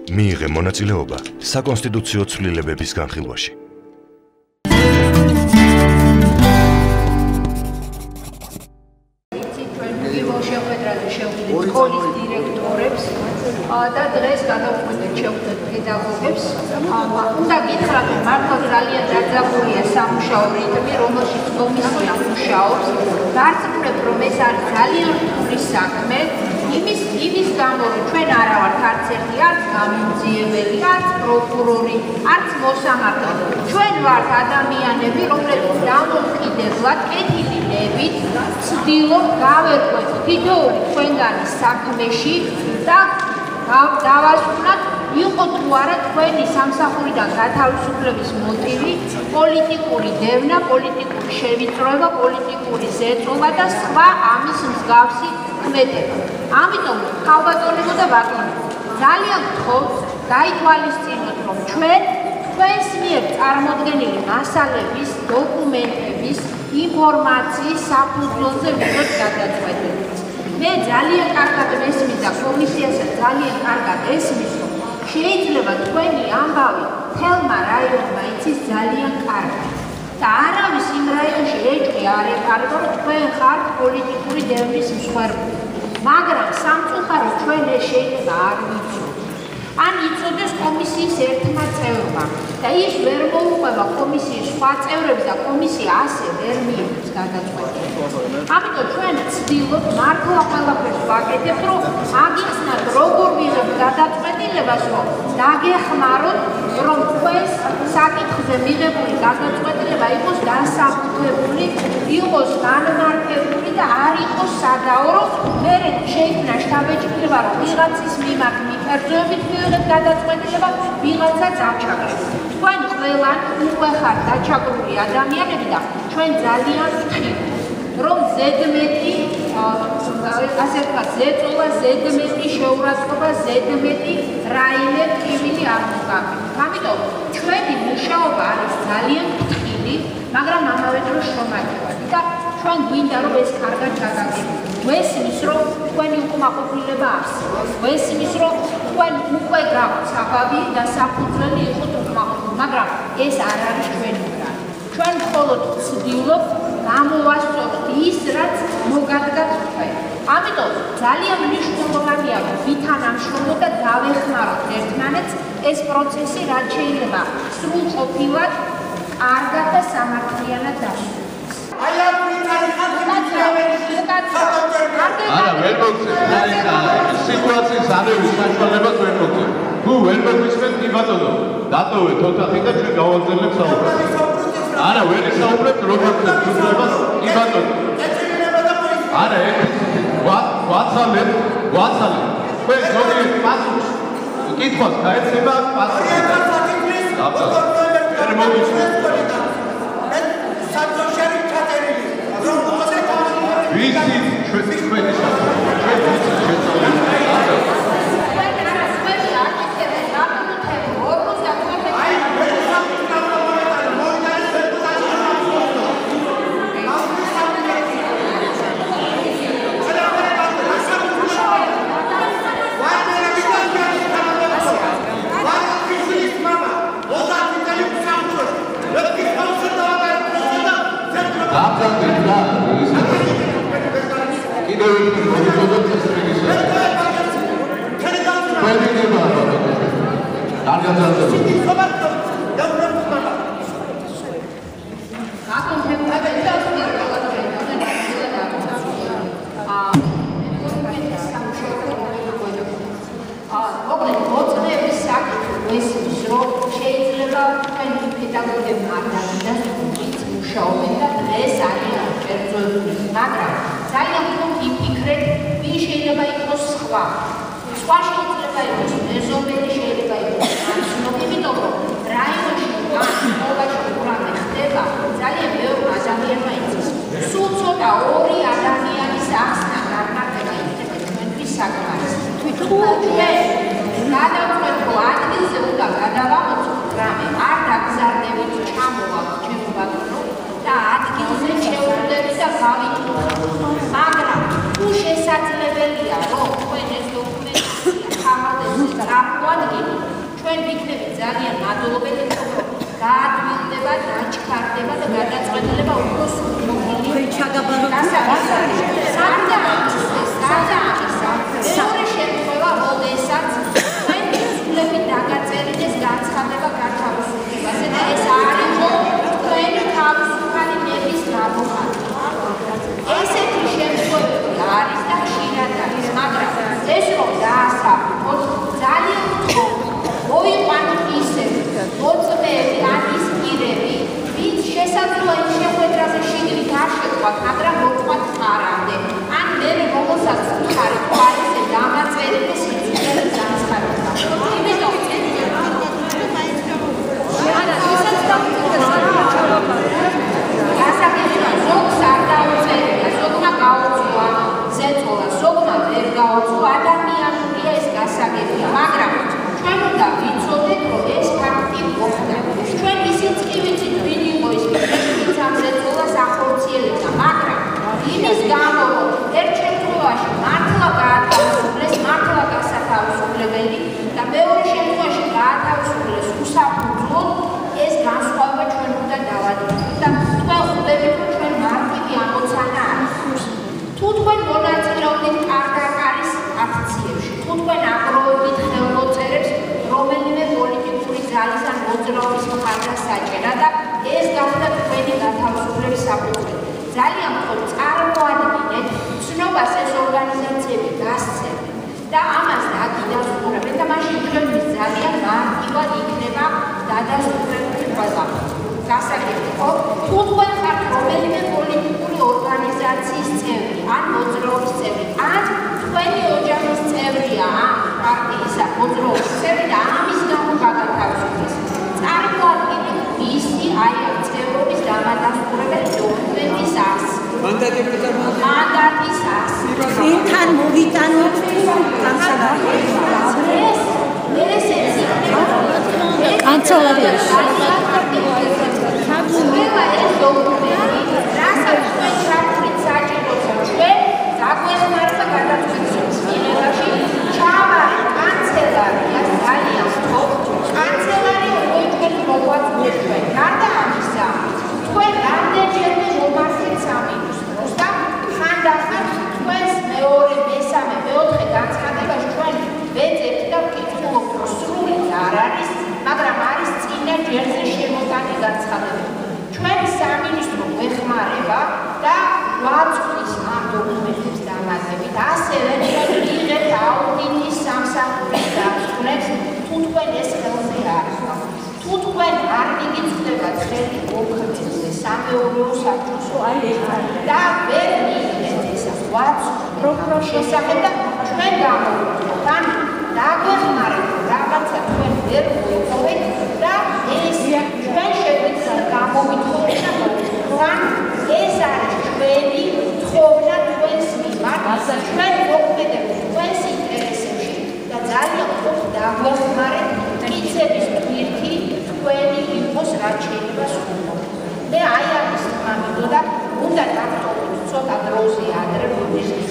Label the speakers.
Speaker 1: მიიღე მონაწილეობა საკონსტიტუციო ცვლილებების განხილვაში.
Speaker 2: სკოლის დირექტორებს და დღეს გადავყვეთ შევხვდეთ პედაგოგებს. უნდა გითხრათ, რომ მართლა ძალიან დაძაბულია სამუშაო რიტმი, რომელშიც კომისია მუშაობს. გარწმუნებ, რომ ეს არის ძალიან რთული საქმე. იმის გამო, რომ ჩვენ არა ვართ არც ერთი, არც გამომძიებელი, არც პროკურორი, არც მოსამართლე. ჩვენ ვართ ადამიანები, რომლებიც დამოუკიდებლად კეთილინებით ვცდილობთ გავერკვეთ თითოეული თქვენგანი საქმეში და დავასრულოთ იყო თუ არა თქვენი სამსახურიდან გათავისუფლების მოტივი, პოლიტიკური დევნა, პოლიტიკური შევიწროება, პოლიტიკური ზეწოლა და სხვა ამის მსგავსი ქმედება. ამიტომ ქალბატონებო და ბატონებო, ძალიან გთხოვთ გაითვალისწინოთ, რომ თქვენს მიერ წარმოდგენილი მასალების, დოკუმენტების, ინფორმაციის საფუძველზე ვიღოთ გადაწყვეტილება. მე ძალიან კარგად მესმის და კომისიასაც ძალიან კარგად ესმის, რომ შეიძლება თქვენი ამბავი თელმა რაიონმა იცის ძალიან კარგად. და არავის იმ რაიონში ეჭვი არ ეყარება, რომ თქვენ ხართ პოლიტიკური დევნის მსხვერპლი. მაგრამ სამწუხაროდ ჩვენ ეს შეიძლება არ ვიცოდეთ. ან იცოდეს კომისიის ერთმა წევრმა და ის ვერ მოუყვება კომისიის სხვა წევრებს და კომისია ასე ვერ მიიღებს გადაწყვეტილებას. ამიტომ ჩვენ ვცდილობთ მართლა ყველაფერს ვაკეთებთ, რომ აგიხსნათ როგორ ვიღებთ გადაწყვეტილებას, რომ დაგეხმაროთ, რომ თქვენს საკითხზე მიღებული გადაწყვეტილება იყოს განსაკუთრებული, იყოს განმარტებული და არ იყოს სადაო, რომ მერე შეიქმნა შთაბეჭდილება, რომ ვიღაცის მიმართ მიფერძოებით მივიღეთ გადაწყვეტილება, ვიღაცა დაჩაგრებს. თქვენ ყველანი უკვე ხართ დაჩაგრული ადამიანები და ჩვენ ძალიან ვთქვით, რომ ზედმეტი, ასე ვთქვათ, ზეწოლა, ზედმეტი შეურაცხყოფა, ზედმეტი რაიმე ტკივილი არ მოგაგვიყვება. ამიტომ ჩვენი მუშაობა არის ძალიან ფრთხილი, მაგრამ ამავე დროს შრომატევადი და ჩვენ გვინდა რომ ეს კარგად ჩაგაგებინოთ. გვესმის რომ თქვენი უკმაყოფილება არსებობს, გვესმის რომ თქვენ უკვე გაქვთ საბაბი და საფუძველი იყოთ უკმაყოფილება, მაგრამ ეს არ არის ჩვენი კრანი. ჩვენ მხოლოდ ვცდილობთ გამოვასწოროთ ის, რაც მოგადგათ თქვენ. ამიტომ ძალიან მნიშვნელოვანია რომ ვითანამშრომლოთ და დავეხმაროთ ერთმანეთს ეს პროცესი რაც შეიძლება სრულყოფილად, კარგად და სამართლიანად დავიწყოთ.
Speaker 3: არა, ვერ მოგწევთ. სიტუაციის არევის საშუალებას ვერ მოგწევთ. თუ ვერ მოგისმენთ, კი ბატონო, დატოვეთ ოთახი და ჩვენ გავაგზავნებთ საუბარს. არა, ვერ ისაუბრებთ როგორც თვითონებას, კი ბატონო. არა, ვაცალეთ. თქვენ ზოგიერთ პასუხს კითხვას გაეცემა პასუხი. ვერ მოგისმენთ. ვისი ჩვენი მაგრამ თუ შესაძლებელია რომ თქვენ ეს დოკუმენტი ხამალდეთ
Speaker 2: წარმოადგენი ჩვენ ვიქნებით ძალიან მადლობელი გაადვილდება, დაჩქარდება და გადაწყვეტილება უფრო სრულყოფილი ჩაგაბარებული მეორე შემთხვევა როდესაც თქვენი სულები დაგაწერიდეს განცხადება გათავისუფლებაზე და ეს არ იყო თქვენი თავისუფალი ნების გამოხატვა. ესეთი შემთხვევები არის და ხშირად არის, მაგრამ ეს რომ დაასაბუთოთ ძალიან მოიყვანოთ ისევ მოწმეები ან ის პირები, ვინც შესაძლოა იმ შეხვედრაზე შიგნით არ შეყვათ, მაგრამ მოყვათ არამდე. ან მე რომელსაც ვუხარით არის დამაწერილი სიძველე განცხადება. იმიტომ გასაგებია ზოგს არ დაუწერია, ზოგმა გაუწვა ზეწოლა, ზოგმა ვერ გაუწვა, ადამიანურია ეს გასაგებია, მაგრამ ჩვენ უნდა ვიცოდეთ, რომ ეს ფაქტი მოხდა. ჩვენ ისიც კი ვიცით, ვინ იყო ის ვინც ამ ზეწოლას ახორციელებდა, მაგრამ იმის გამო, რომ ერთ შემთხვევაში მართლა გაათავისუფლეს, მართლა გასათავისუფლებელი და მეორე შემთხვევაში გაათავისუფლეს უსაფუძვლოდ, ეს განსხვავება ჩვენ უნდა დავადგინოთ და თქვენ ხვდებით, რომ ჩვენ მარტივი ამოცანა არის. თუ თქვენ მონაწილეობთ კარგაკარის აქციებში, თუ თქვენ აგროვებით ხელმოწერებს რომელიმე პოლიტიკური ძალის ან მოძრაობის მხარდასაჭერად და ეს გახდა თქვენი გათავისუფლების საფუძველი. ძალიან მხოლოდ წარმოადგინეთ ცნობას ეს ორგანიზაციები გასცემენ და ამას დაგიდასტურებენ და მაშინ ჩვენთვის ძალიან მარტივად იქნება დადასტურებული ყველა. გასაგებია, თუ თქვენ ხართ რომელიმე პოლიტიკური ორგანიზაციის წევრი ან მოძრაობის წევრი, ან თქვენი ოჯახის წევრია ამ პარტიისა მოძრაობის წევრი და ამის გამო გაგათავისუფლეს, წარმოადგინეთ მისი აი ამ წევრობის დამადასტურებელი დოკუმენტის ასლი. მანდატის ასლი.
Speaker 4: ვინთან მოვიტანოთ
Speaker 2: კანცელარიაში. ყველა ეს დოკუმენტი, რასაც თქვენ ჩაგვით საჭიროა ჩვენ დაგვეხმარება გადაწყვეტილების მიღებაში, ჩავარეთ კანცელარიას ძალიან სწორ. კანცელარია მოიჭრეთ მოგვაწყვეტ ჩვენ. გარდა ამისა, თქვენ რამდენჯერმე მომართეთ სამინისტროს და ხანდახან თქვენს მეორე, მესამე, მეოთხე განცხადებაში ჩვენ ვეძებთ და ვკითხულობთ, რომ სრულად არ არის, მაგრამ არის წინა ჯერზე შემოტანი განცხადებები. ჩვენ სამინისტრო გვეხმარება და ვაწვდის ამ დოკუმენტებს დამატებით. ასევე ჩვენ ვიღებთ აუდიტის სამსახურის დასკვნებს, თუ თქვენ ეს ხელზე არ ხართ. თუ თქვენ არ მიგიწვდებათ ხელი ოქროზე სამეურვეო საბჭოსო და ვერ მიიღეთ ეს ვაწვდის შესახებ და ჩვენ გამოვიდეთ. ან დაგვეხმარეთ, რაღაცა თქვენ ვერ მოიპოვეთ და ეს ჩვენ შეგვიძლია გამოვითხოვოთ და მოვიტანოთ. ეს არის ჩვენი თხოვნა თქვენს მიმართ, ჩვენ მოქმედებთ თქვენს ინტერესებში და ძალიან ხოთ დაგვეხმარეთ მტკიცების პირთი თქვენი ინფოს რაც შეიძლება სრულყოფილად. მე აი ამის თქმა მინდოდა, უნდა დავტოვოთ ცოტა დროზე ადრე, როდესაც